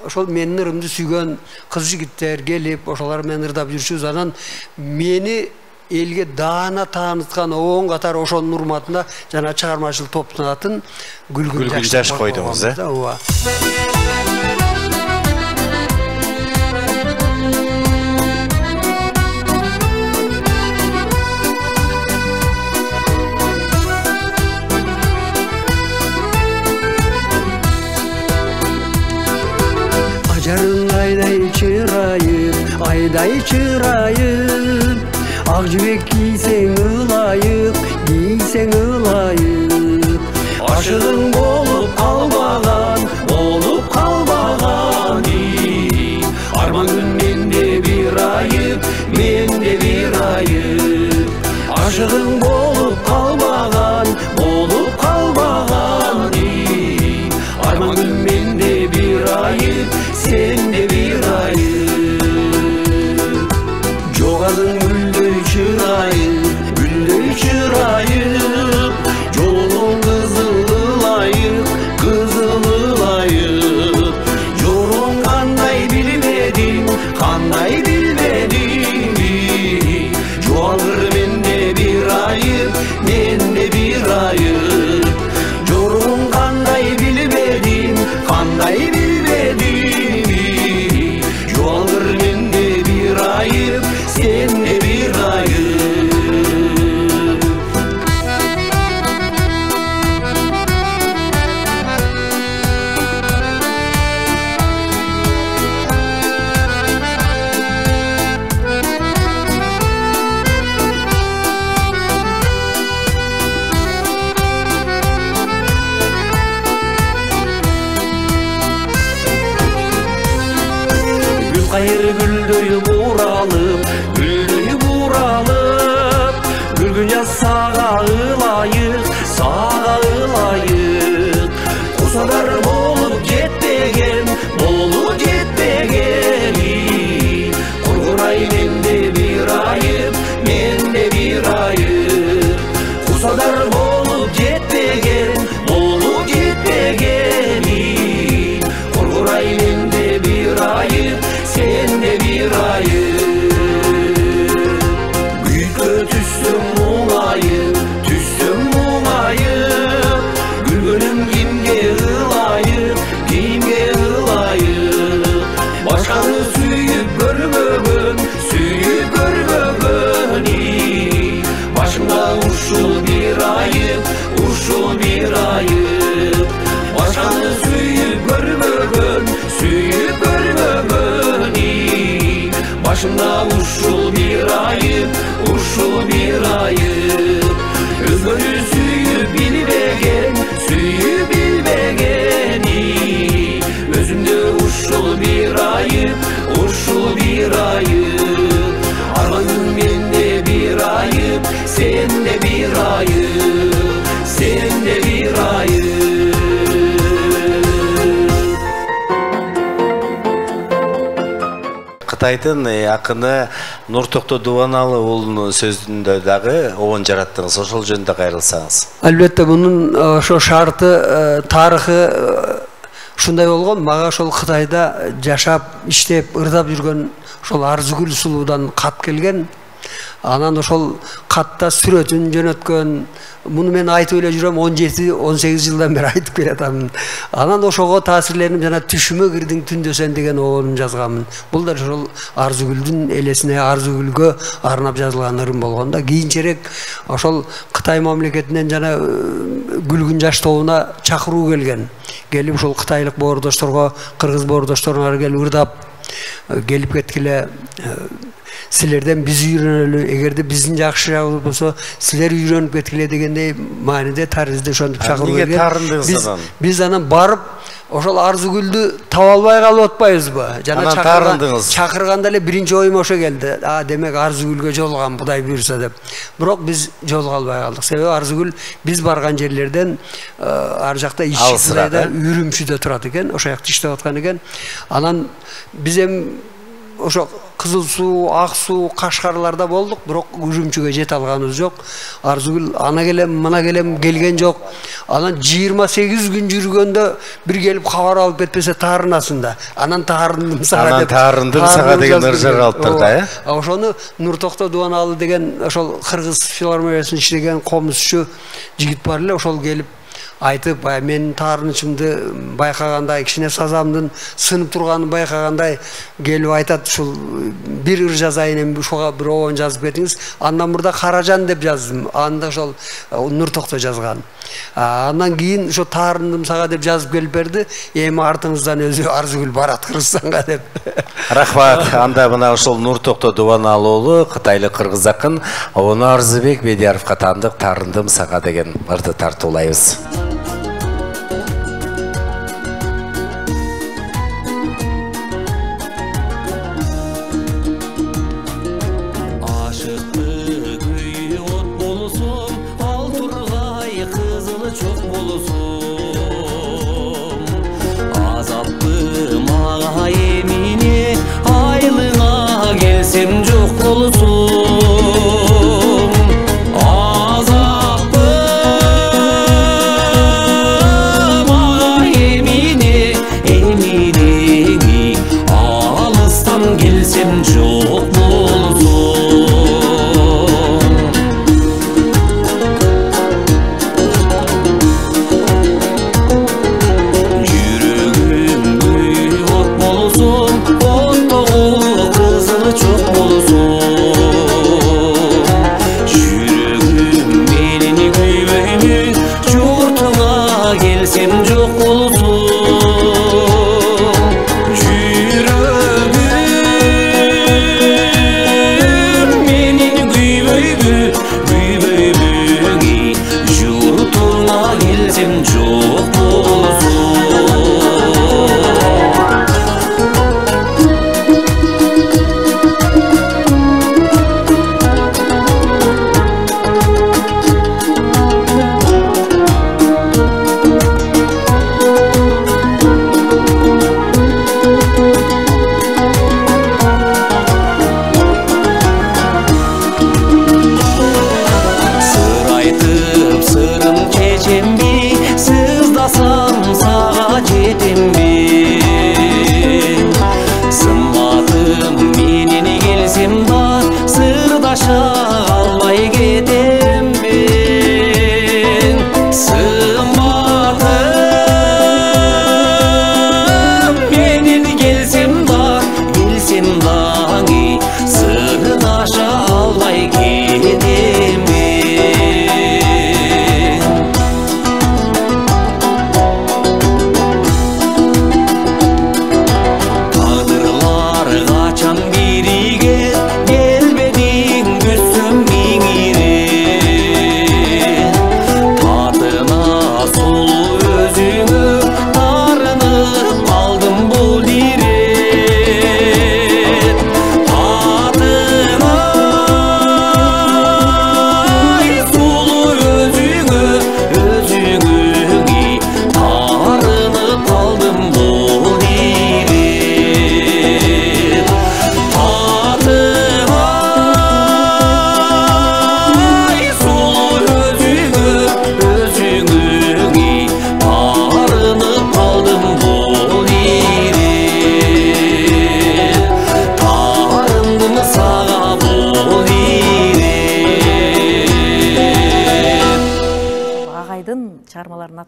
Ошол менин ырымды сүйгөн кыз жигиттер келип, ошолар менен ырдап жүрчүбүз. Анан мени элге даана тааныткан обон катары ошонун урматында жана чыгармачыл топтун атын Күлгүн жаш койдуңуз, Ажарың айдай чырайып, ак жибек кийсең ылайык, Ашыгың болуп калбаган Арман күн менде бир айып, Ашыгың болуп калбаган Арман күн менде бир айып, сенде бир айып. Жоgadың гүлдөй чырайып, жолуң кызыл ылайык, Жоруң кандай билбедим, Жуалгыр менде бир айып, Жоруң кандай билбедим, Жуалгыр менде бир айып, сенде бир айып. Кайыр гүлдөй буралып, Күлгүн жаш сага ылайык, Кусадар болуп жетпеген, Кургурай менде бир айып, Кусадар болуп жетпеген, Кургурай менде бир айып, сенде бир айып. Күйкө түстүм муңайып, Күлгүнүм кимге ылайык, Башканы сүйүп көрбөгөн, Башыңда ушул бир айып, Башканы сүйүп көрбөгөн, Башымда ушул бир айып, Өзгөнү сүйүп билбегени, Өзүмдө ушул бир Кытайдын акыны Нуртокто Дубаналы уулунун сөзүндө дагы обон жараттыңыз. Ошол жөнүндө кайрылсаңыз. Албетте мунун ошо шарты, тарыхы шундай болгон. Мага ошол Кытайда жашап, иштеп, ырдап жүргөн ошол Арзыгүл сулуудан кат келген. Анан ошол катта сүрөтүн жөнөткөн. Муну мен айтып эле жүрөм, 17-18 жылдан бери айтып келатамын. Анан ошого таасирленип жана түшүмө кирдиң түндө сен деген обонун жазганмын. Бул да ошол Арзыгүлдүн элесине, Арзыгүлгө арнап жазылган ырым болгон да. Кийинчерээк ошол Кытай мамлекетинен жана Гүлгүн жаш тобуна чакыруу келген. Келип ошол кытайлык боордошторго, кыргыз боордошторуна келип ырдап келип кеткиле. Силерден биз үйрөнөлү, эгерде биздин жакшы жагыбыз болсо, силер үйрөнүп кеткиле дегендей мааниде таризде ошентип чакыруу берген. Эмнеге тарындыңыз анан? Биз анан барып ошол Арзыгүлдү таба албай калып атпайбызбы? Жана чакырганда эле биринчи оюма ошо келди. Демек Арзыгүлгө жолугам Кудай буйрса деп. Бирок биз жолуга албай калдык. Себеби Арзыгүл биз барган жерлерден ар жакта Ичкырайда, Үрүмчүдө турат экен, ошол жакта иштеп аткан экен. Анан биз ошо Кызыл суу, Ак суу, Кашкарларда болдук, бирок Үрүмчүгө жете алганыбыз жок. Арзыгүл ана келем, мына келем келген жок. Анан 28 күн жүргөндө бир келип кабар алып кетпесе таарынасында. Анан таарындым сага деп. Анан таарындым сага деген ыржар алыптыр да, Ошону Нуртокто Дубаналы деген ошол кыргыз филармониясында иштеген комузчу жигит бар эле, ошол келип айтып, менин таарынышымды байкагандай, кичине сазамдын сынып турганын байкагандай келип айтат, ушул бир ыр жазайын, эми ушуга бир обон жазып кетиңиз. Андан мурда Каражан деп жаздым. Анда ошол Нуртокто жазган. Андан кийин ошо таарындым сага деп жазып келип берди. Эми артыңыздан өзү Арзыгүл барат Кыргызстанга деп. Рахмат. Анда мына ошол Нуртокто Дубаналы уулу кытайлык кыргыз акын Обон Арзыбек Бедияровго таандык таарындым сага деген ырды тартуулайбыз. Сен жоқ болсун азапты мага эмине алыстан келсем жоқ болсун жүрөгүм күйүп от болсун çok olsun Жүрегім менің күйбеймін Жұртыңа келсем жоқ болсын Жүрегім менің күйбеймін Жұртыңа келсем жоқ болсын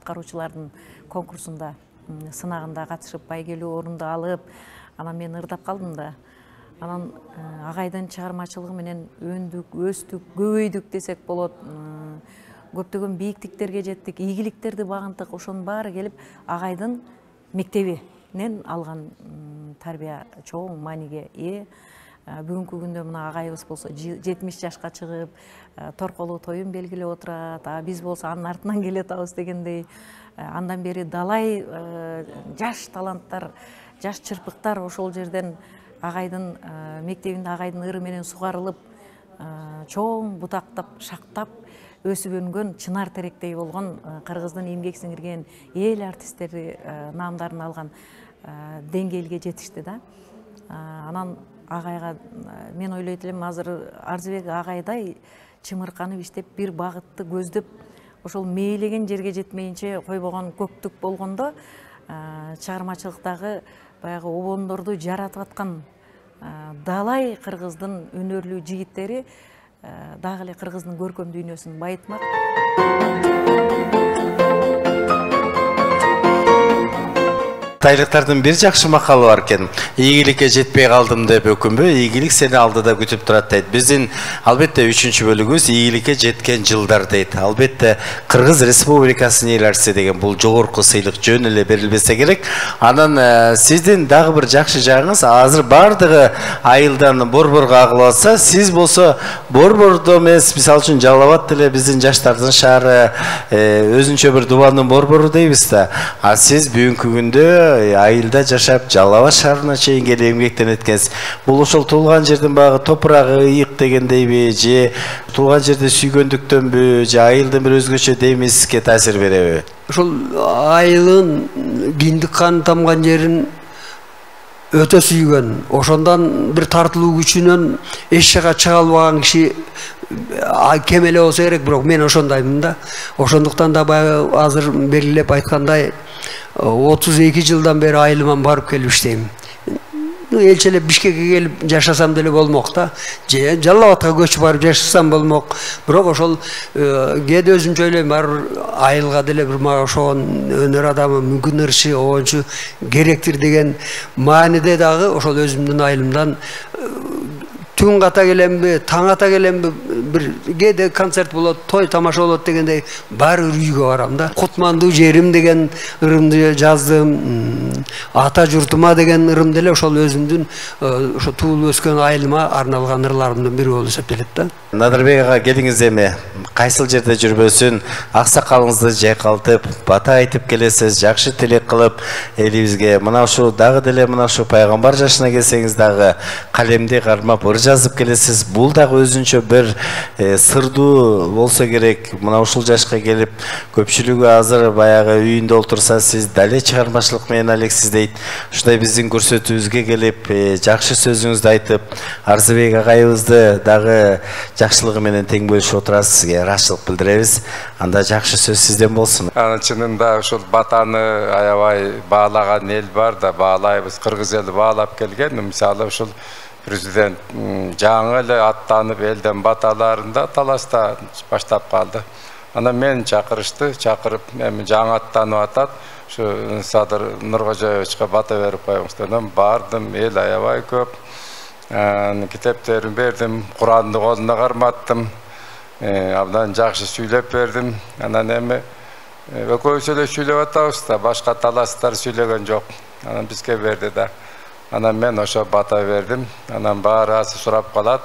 аткаруучулардын конкурсунда сынагында катышып байгелүү орунду алып, анан мен ырдап калдым да. Анан агайдын чыгармачылыгы менен өндүк, өстүк, көбөйдүк десек болот. Көптөгөн бийиктиктерге жеттик, ийгиликтерди багынтык, ошонун баары келип агайдын мектебинен алган тарбия чоң мааниге ээ. Бүгүнкү күндө мына агайыбыз болсо 70 жашка чыгып, торколуу тоюн белгилеп отурат, биз болсо анын артынан келатабыз дегендей. Андан бери далай жаш таланттар, жаш чырпыктар ошол жерден агайдын мектебинде агайдын ыры менен сугарылып, чоң бутактап, шактап өсүпөнгөн чынар теректей болгон кыргыздын эмгек сиңирген эл артисттери наамдарын алган деңгээлге жетишти да. Анан агайга мен ойлойт элем, азыр Арзыбек агайдай чымырканып иштеп, бир багытты көздөп, ошол мээлеген жерге жетмейинче койбогон көктүк болгондо, чыгармачылыктагы баягы обондорду жаратып аткан далай кыргыздын өнөрлүү жигиттери дагы эле кыргыздын көркөм дүйнөсүн байытмак. Тайлыктардын бир жакшы макалы бар экен. Ийгиликке жетпей калдым деп өкүнбө, ийгилик сени алдыда күтүп турат дейт. Биздин албетте 3-чү бөлүгүбүз ийгиликке жеткен жылдар дейт. Албетте Кыргыз Республикасынын эл артисти деген бул жогорку сыйлык жөн эле берилбесе керек. Анан сиздин дагы бир жакшы жагыңыз, азыр бардыгы айылдан борборго агылып атса, сиз болсо борбордо эмес, мисалы үчүн Жалал Абад деле биздин жаштардын шаары, өзүнчө бир Дубандын борбору дейбиз да. А сиз бүгүнкү күндө айылда жашап, Жалал Абад шаарына чейин келип эмгектен эткенсиз. Бул ошол туулган жердин багы топурагы ыйык дегендейби, же туулган жерди сүйгөндүктөнбү, же айылдын бир өзгөчө демиске таасир береби? Ошол айылын, киндик каны тамган жерин өтө сүйгөн, ошондон бир тартылуу күчүнөн эч жака чыга албаган киши кем эле болсо керек, бирок мен ошондаймын да. Ошондуктан да баягы азыр белгилеп айткандай 32 жылдан бeri айылыман барып келип иштейм. Элчелеп Бишкекке келип жашасам деле болмок да. Же Жалал Абадка көчүп барып жашасам болмок. Бирок ошол кээде өзүмчө ойлойм, бар айылга деле бир мага ошон өнөр адамы, мүмкүн ырчы, оончу керектир деген мааниде дагы ошол өзүмдүн айылымдан түн ката келемби, таң ата келемби, бир кээде концерт болот, той тамаша болот дегендей баары үйгө барам да. Кутмандуу жерим деген ырымды жаздым, ата журтума деген ырым деле ошол өзүмдүн ошо туулуп өскөн айылыма арналган ырларымдын бири болуп эсептелет да. Надырбек ага, келиңиз эми. Кайсыл жерде жүрбөсүн, аксакалыңызды жайкалтып, бата айтып келесиз, жакшы тилек кылып элибизге. Мына ушу дагы деле мына ушу пайгамбар жашына келсеңиз дагы калемди кармап ыр жазып келесиз. Бул дагы өзүнчө бир сырдуу болсо керек. Мына ушул жашка келип, көпчүлүгү азыр баягы үйүндө олтурса, сиз дале чыгармачылык менен алексиз дейт. Ушундай биздин көрсөтүүбүзгө келип, жакшы сөзүңүздү айтып, Арзыбек агайыбызды дагы жакшылыгы менен тең бөлүшүп отурасыз, сизге ыраазычылык билдиребиз. Анда жакшы сөз сизден болсун. Чынында ушул батаны аябай баалаган эл бар да, баалайбыз. Кыргыз эли баалап келген. Мисалы ушул президент жаңы эле аттанып элден баталарында таласта баштап калды. Ана мен чакырышты, чакырып, эми жаңы аттанып атат. Ушу Садыр Нуркожоевичке бата берип коюңуз дедим. Бардым, эл аябай көп. Китептерин бердим, Куранды колуна карматтым. Абдан жакшы сүйлөп бердим. Анан эми экөөбүз эле сүйлөп атабыз да, башка таластар сүйлөгөн жок. Анан бизге берди да. Анан мен ошо бата бердим. Анан баарасы сурап калат.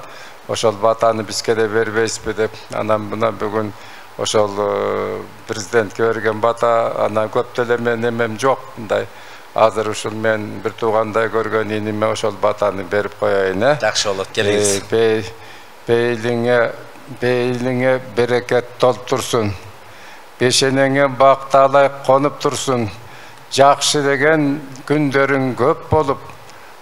Ошол батаны бизге де бербейсизби деп. Анан мына бүгүн ошол президентке берген бата, анан көп деле мен эмем жок. Мындай азыр ушул мен бир туугандай көргөн иниме ошол батаны берип коеюн. Жакшы болот, келиңиз. Бейлиңе берекет толуп турсун. Бешенеңе бакталай конуп турсун. Жакшы деген күндөрүң көп болуп,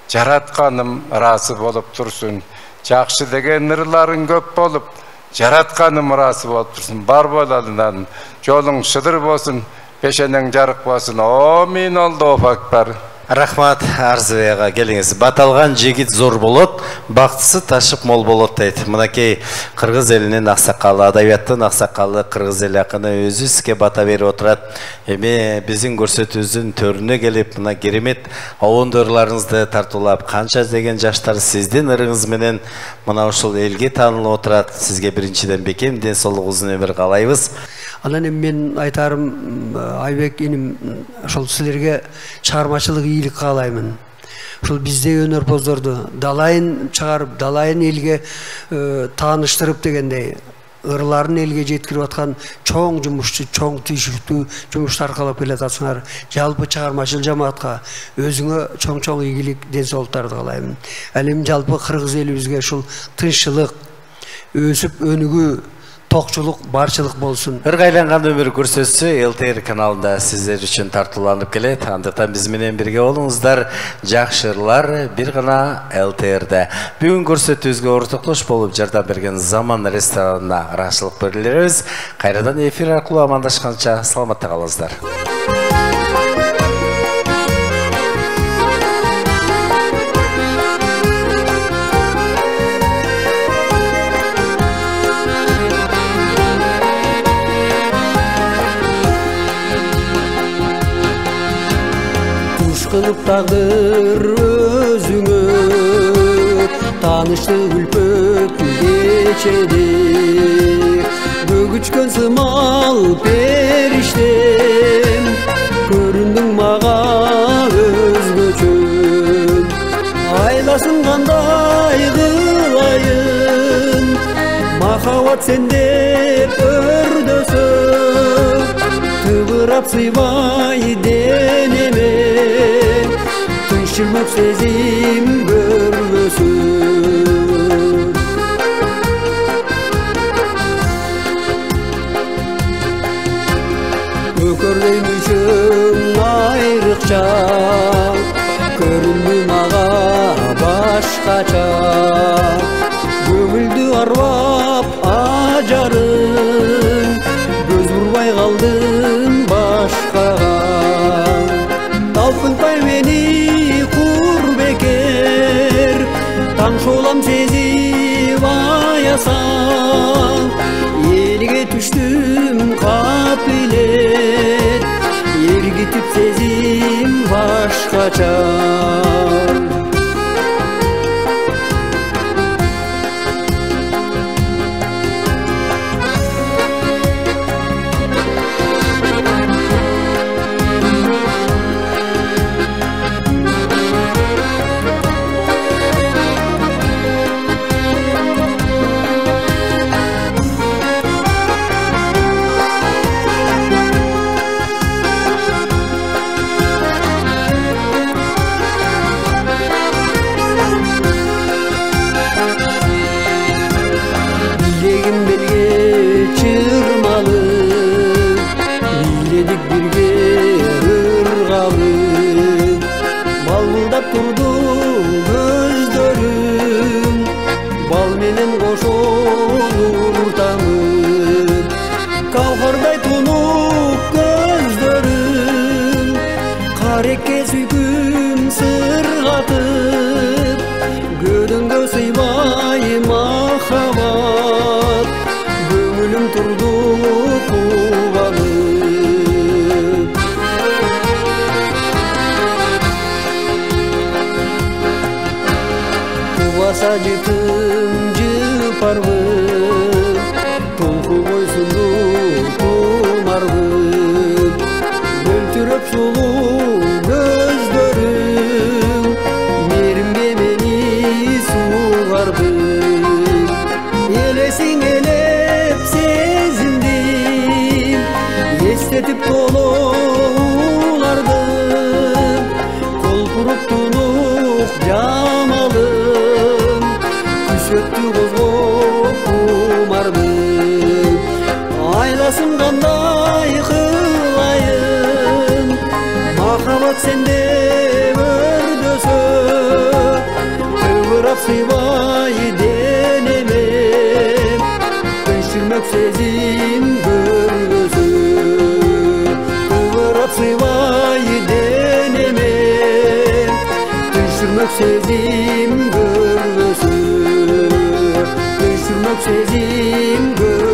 жаратканым ыраазы болуп турсун. Жакшы деген ырларың көп болуп, жаратканым ыраазы болуп турсун. Бар болалынан жолуң шыдыр болсун, бешенең жарык болсун. Амин, Аллаху акбар. Рахмат Арзыбайга, келиңиз. Баталган жигит зор болот, бактысы ташып мол болот дейт. Мынакей кыргыз элинин аксакалы, адабияттын аксакалы, кыргыз эл акыны өзү сизге бата берип отурат. Эми биздин көрсөтүүбүздүн төрүнө келип, мына керемет обондорларыңызды тартуулап, канча деген жаштар сиздин ырыңыз менен мына ушул элге таанылып отурат. Сизге биринчиден бекем ден соолук, узун өмүр каалайбыз. Анан эми мен айтарым, Айбек иним, ошол силерге чыгармачылык ийгилик каалаймын. Ошол бизде өнөрпоздорду далайын чыгарып, далайын элге тааныштырып дегендей, ырларын элге жеткирип аткан чоң жумушчу, чоң тийиштүү жумуштар аркалап келатасыңар. Жалпы чыгармачыл жамаатка өзүңө чоң ийгилик, ден соолуктарды каалаймын. Ал эми жалпы кыргыз элибизге ушул тынччылык, өсүп өнүгүү, токчулук, барчылык болсун. Ыргайланган өмүр көрсөтсө ЛТР каналында сиздер үчүн тартууланып келет. Андыктан биз менен бирге болуңуздар. Жакшырлар бир гана ЛТРде. Бүгүн көрсөтүүбүзгө ортоктош болуп жардам берген Заман ресторанына ырахчылык билдиребиз. Кайрадан эфир аркылуу амандашканча саламатта калыңыздар. Кылып тагдыр өзүңө таанышты үлпөт кечеде бөгүчкөн сымал периштем көрүндүң мага өзгөчө айласын кандай кылайын махабат сенде өрдөсө тыбырап сыйбай денеме Тынчырмак сезим көрбөсүн Өкөрдөй мүчөң айрыкча көрүндү мага башкача көңүлдү арбап ажарың көз бурбай калдым башкага талпынтпай мени Шолам сезип аясаң Элге түштүм капилет Ергитип сезим башкача Сажитым жыпарбы толку бойсунду тумарбы өлтүрөп сулуу көздөрүң мээримге мени сугарды элесиң элеп сезиндим эстетип толооларды колпуруп тунук жамалы Көттү козгоп кумарды Айласын кандай кылайын Махабат сенде өрдөсө Тыбырап сыйбай денеме Тынчырмак сезим көрбөсө Тыбырап сыйбай денеме өшірмөк сезим көрбөсү, өшірмөк сезим көрбөсү.